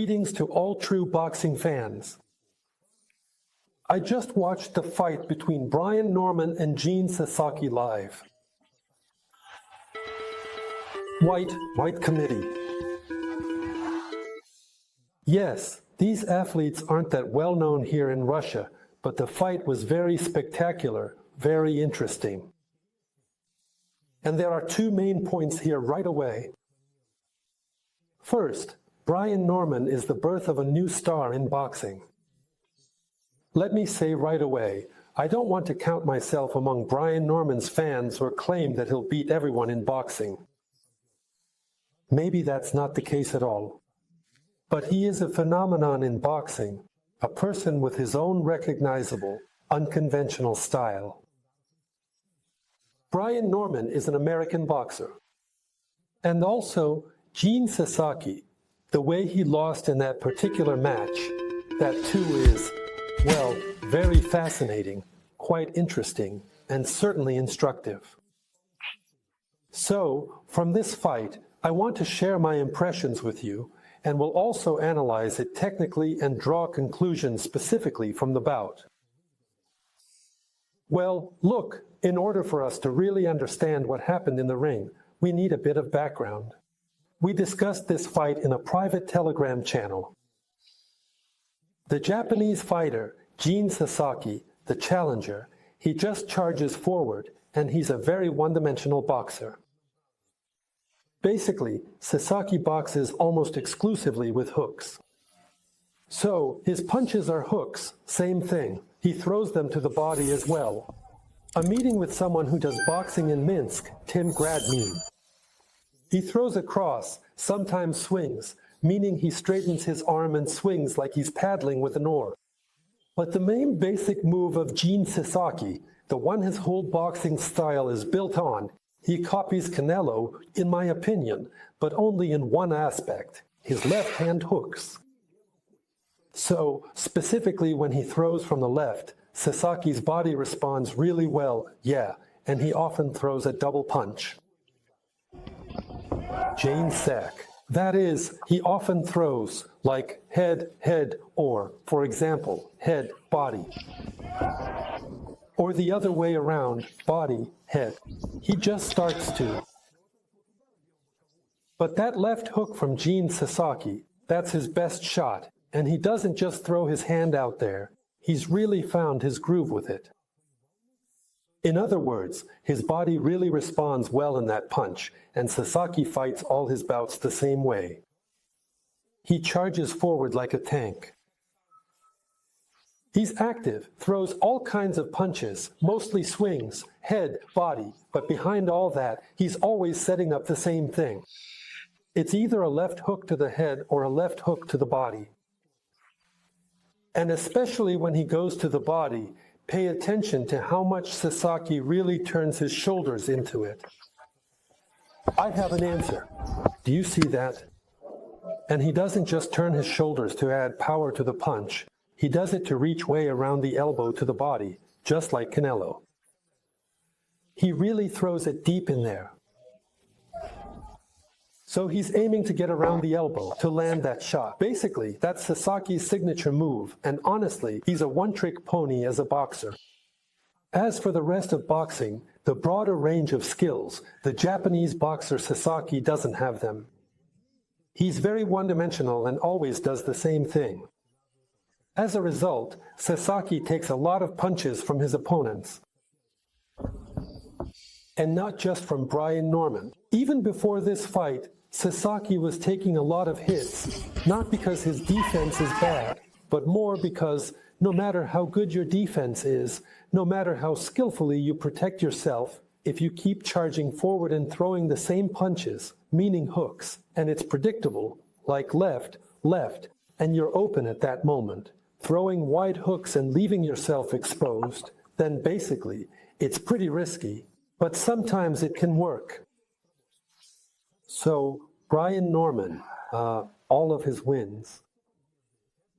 Greetings to all true boxing fans. I just watched the fight between Brian Norman and Jin Sasaki live. White committee. Yes, these athletes aren't that well known here in Russia, but the fight was very spectacular, very interesting. And there are two main points here right away. First, Brian Norman is the birth of a new star in boxing. Let me say right away, I don't want to count myself among Brian Norman's fans or claim that he'll beat everyone in boxing. Maybe that's not the case at all. But he is a phenomenon in boxing, a person with his own recognizable, unconventional style. Brian Norman is an American boxer. And also, Jin Sasaki, the way he lost in that particular match, that too is, well, very fascinating, quite interesting, and certainly instructive. So, from this fight, I want to share my impressions with you, and will also analyze it technically and draw conclusions specifically from the bout. Well, look, in order for us to really understand what happened in the ring, we need a bit of background. We discussed this fight in a private Telegram channel. The Japanese fighter, Jin Sasaki, the challenger, he just charges forward, and he's a very one-dimensional boxer. Basically, Sasaki boxes almost exclusively with hooks. So, his punches are hooks, same thing. He throws them to the body as well. A meeting with someone who does boxing in Minsk, Tim Gradmin. He throws across, sometimes swings, meaning he straightens his arm and swings like he's paddling with an oar. But the main basic move of Jin Sasaki, the one his whole boxing style is built on, he copies Canelo, in my opinion, but only in one aspect, his left-hand hooks. So, specifically when he throws from the left, Sasaki's body responds really well, and he often throws a double punch. Jin Sak. That is, he often throws like head, or, for example, head, body. Or the other way around, body, head. He just starts to. But that left hook from Jin Sasaki, that's his best shot, and he doesn't just throw his hand out there. He's really found his groove with it. In other words, his body really responds well in that punch, and Sasaki fights all his bouts the same way. He charges forward like a tank. He's active, throws all kinds of punches, mostly swings, head, body, but behind all that, he's always setting up the same thing. It's either a left hook to the head or a left hook to the body. And especially when he goes to the body, pay attention to how much Sasaki really turns his shoulders into it. I have an answer. Do you see that? And he doesn't just turn his shoulders to add power to the punch. He does it to reach way around the elbow to the body, just like Canelo. He really throws it deep in there. So he's aiming to get around the elbow to land that shot. Basically, that's Sasaki's signature move, and honestly, he's a one-trick pony as a boxer. As for the rest of boxing, the broader range of skills, the Japanese boxer Sasaki doesn't have them. He's very one-dimensional and always does the same thing. As a result, Sasaki takes a lot of punches from his opponents. And not just from Brian Norman. Even before this fight, Sasaki was taking a lot of hits, not because his defense is bad, but more because no matter how good your defense is, no matter how skillfully you protect yourself, if you keep charging forward and throwing the same punches, meaning hooks, and it's predictable, like left, and you're open at that moment, throwing wide hooks and leaving yourself exposed, then basically, it's pretty risky, but sometimes it can work. So, Brian Norman, all of his wins.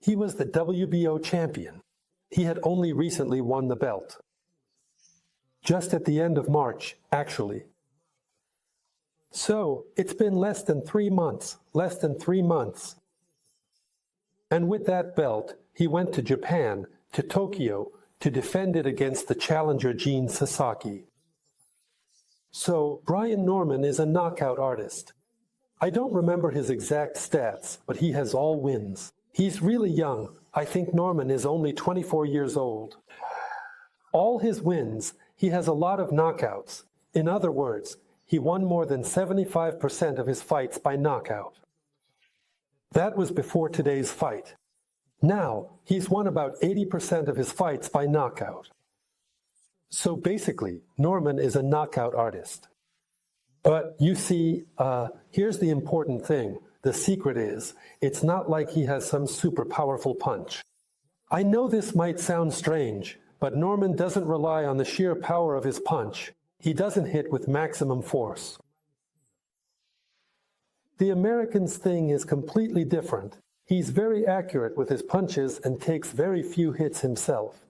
He was the WBO champion. He had only recently won the belt. Just at the end of March, actually. So, it's been less than 3 months. And with that belt, he went to Japan, to Tokyo, to defend it against the challenger Jin Sasaki. So, Brian Norman is a knockout artist. I don't remember his exact stats, but he has all wins. He's really young. I think Norman is only 24 years old. All his wins, he has a lot of knockouts. In other words, he won more than 75% of his fights by knockout. That was before today's fight. Now, he's won about 80% of his fights by knockout. So basically, Norman is a knockout artist. But you see, here's the important thing. The secret is, it's not like he has some super powerful punch. I know this might sound strange, but Norman doesn't rely on the sheer power of his punch. He doesn't hit with maximum force. The American's thing is completely different. He's very accurate with his punches and takes very few hits himself.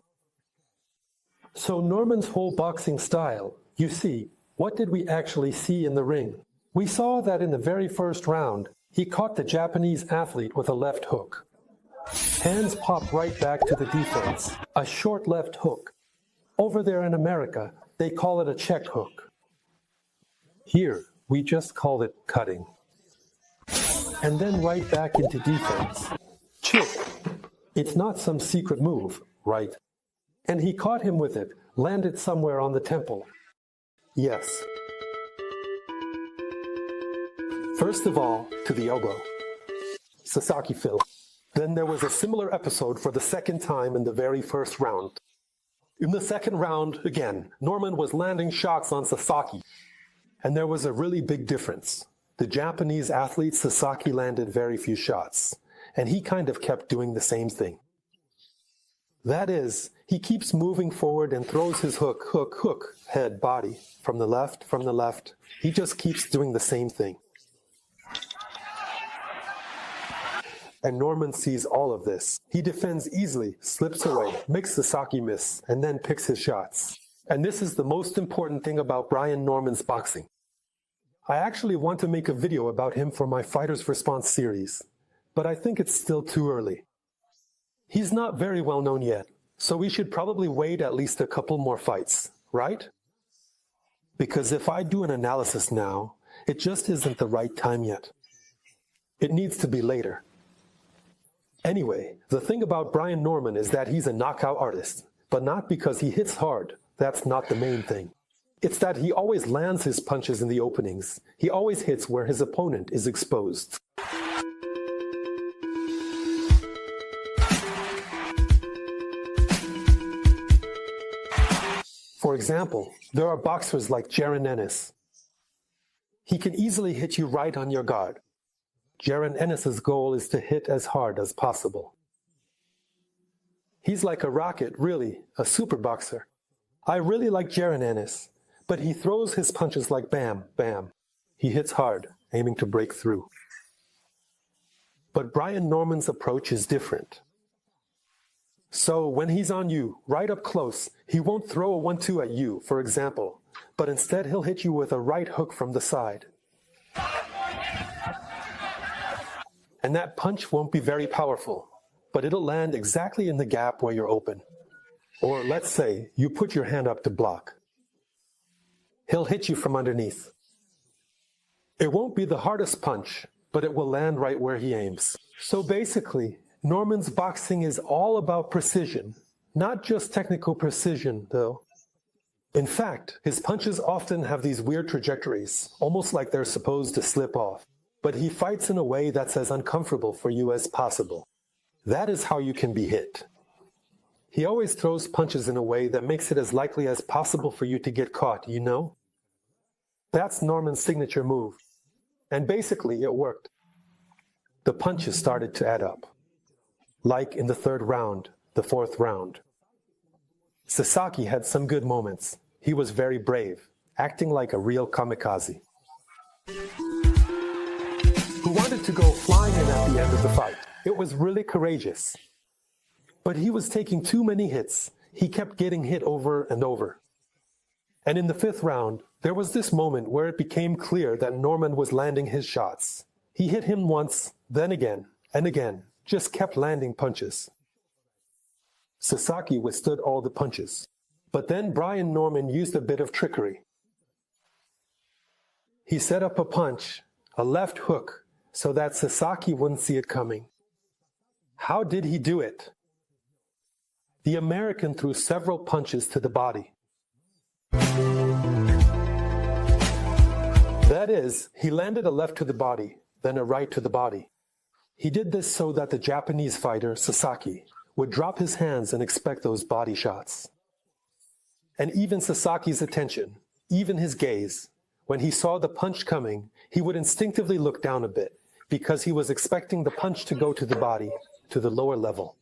So Norman's whole boxing style, you see, what did we actually see in the ring? We saw that in the very first round, he caught the Japanese athlete with a left hook. Hands popped right back to the defense, a short left hook. Over there in America, they call it a check hook. Here, we just call it cutting. And then right back into defense. Chip. It's not some secret move, right? And he caught him with it, landed somewhere on the temple. Yes. First of all, to the elbow. Sasaki fell. Then there was a similar episode for the second time in the very first round. In the second round, again, Norman was landing shots on Sasaki. And there was a really big difference. The Japanese athlete Sasaki landed very few shots, and he kind of kept doing the same thing. That is, he keeps moving forward and throws his hook, head, body, from the left. He just keeps doing the same thing. And Norman sees all of this. He defends easily, slips away, makes Sasaki miss, and then picks his shots. And this is the most important thing about Brian Norman's boxing. I actually want to make a video about him for my Fighter's Response series, but I think it's still too early. He's not very well known yet, so we should probably wait at least a couple more fights, right? Because if I do an analysis now, it just isn't the right time yet. It needs to be later. Anyway, the thing about Brian Norman is that he's a knockout artist, but not because he hits hard. That's not the main thing. It's that he always lands his punches in the openings. He always hits where his opponent is exposed. For example, there are boxers like Jaron Ennis. He can easily hit you right on your guard. Jaron Ennis's goal is to hit as hard as possible. He's like a rocket, really, a super boxer. I really like Jaron Ennis, but he throws his punches like bam, bam. He hits hard, aiming to break through. But Brian Norman's approach is different. So when he's on you, right up close, he won't throw a 1-2 at you, for example, but instead he'll hit you with a right hook from the side. And that punch won't be very powerful, but it'll land exactly in the gap where you're open. Or let's say you put your hand up to block. He'll hit you from underneath. It won't be the hardest punch, but it will land right where he aims. So basically, Norman's boxing is all about precision, not just technical precision, though. In fact, his punches often have these weird trajectories, almost like they're supposed to slip off. But he fights in a way that's as uncomfortable for you as possible. That is how you can be hit. He always throws punches in a way that makes it as likely as possible for you to get caught, you know? That's Norman's signature move. And basically, it worked. The punches started to add up. Like in the third round, the fourth round. Sasaki had some good moments. He was very brave, acting like a real kamikaze. Who wanted to go flying in at the end of the fight. It was really courageous. But he was taking too many hits. He kept getting hit over and over. And in the fifth round, there was this moment where it became clear that Norman was landing his shots. He hit him once, then again, and again, just kept landing punches. Sasaki withstood all the punches. But then Brian Norman used a bit of trickery. He set up a punch, a left hook, so that Sasaki wouldn't see it coming. How did he do it? The American threw several punches to the body. That is, he landed a left to the body, then a right to the body. He did this so that the Japanese fighter, Sasaki, would drop his hands and expect those body shots. And even Sasaki's attention, even his gaze, when he saw the punch coming, he would instinctively look down a bit, because he was expecting the punch to go to the body, to the lower level.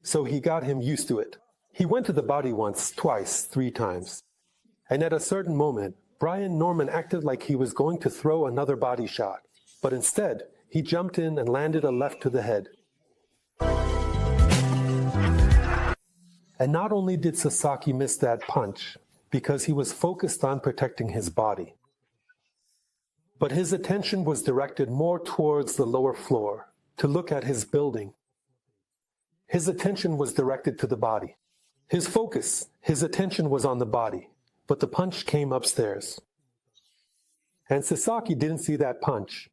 So he got him used to it. He went to the body once, twice, 3 times. And at a certain moment, Brian Norman acted like he was going to throw another body shot, but instead, he jumped in and landed a left to the head. And not only did Sasaki miss that punch, because he was focused on protecting his body, but his attention was directed more towards the lower floor, to look at his building. His attention was directed to the body. His focus, his attention was on the body, but the punch came upstairs. And Sasaki didn't see that punch.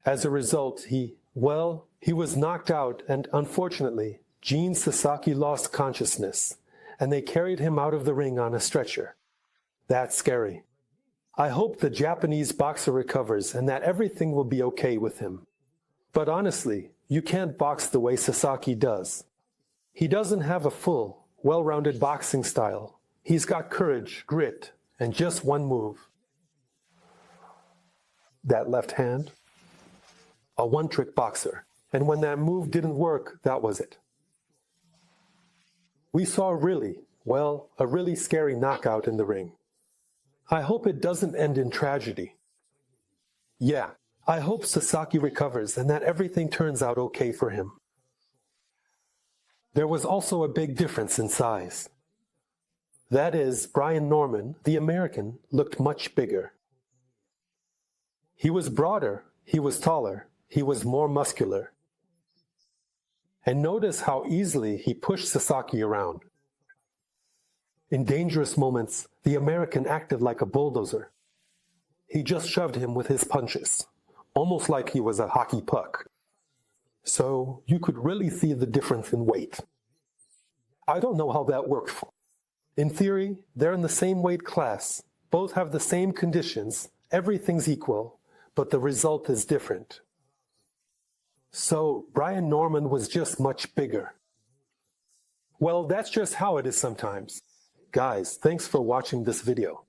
As a result, he was knocked out, and unfortunately, Jin Sasaki lost consciousness, and they carried him out of the ring on a stretcher. That's scary. I hope the Japanese boxer recovers and that everything will be okay with him. But honestly, you can't box the way Sasaki does. He doesn't have a full, well-rounded boxing style. He's got courage, grit, and just one move. That left hand. A one-trick boxer. And when that move didn't work, that was it. We saw a really scary knockout in the ring. I hope it doesn't end in tragedy. Yeah, I hope Sasaki recovers and that everything turns out okay for him. There was also a big difference in size. That is, Brian Norman, the American, looked much bigger. He was broader, he was taller, he was more muscular. And notice how easily he pushed Sasaki around. In dangerous moments, the American acted like a bulldozer. He just shoved him with his punches, almost like he was a hockey puck. So you could really see the difference in weight. I don't know how that worked. In theory, they're in the same weight class, both have the same conditions, everything's equal, but the result is different. So Brian Norman was just much bigger. Well, that's just how it is sometimes. Guys, thanks for watching this video.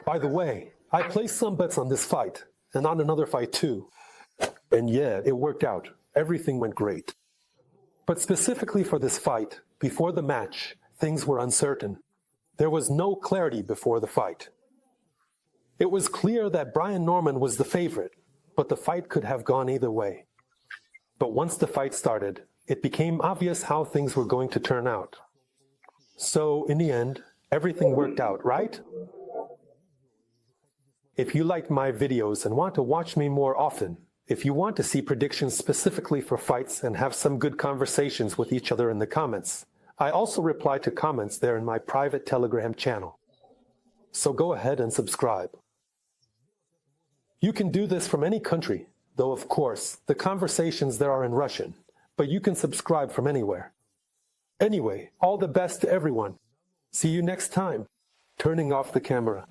By the way, I placed some bets on this fight, and on another fight too. And yeah, it worked out. Everything went great. But specifically for this fight, before the match, things were uncertain. There was no clarity before the fight. It was clear that Brian Norman was the favorite, but the fight could have gone either way. But once the fight started, it became obvious how things were going to turn out. So in the end, everything worked out, right? If you liked my videos and want to watch me more often, if you want to see predictions specifically for fights and have some good conversations with each other in the comments, I also reply to comments there in my private Telegram channel. So go ahead and subscribe. You can do this from any country, though of course, the conversations there are in Russian, but you can subscribe from anywhere. Anyway, all the best to everyone. See you next time. Turning off the camera.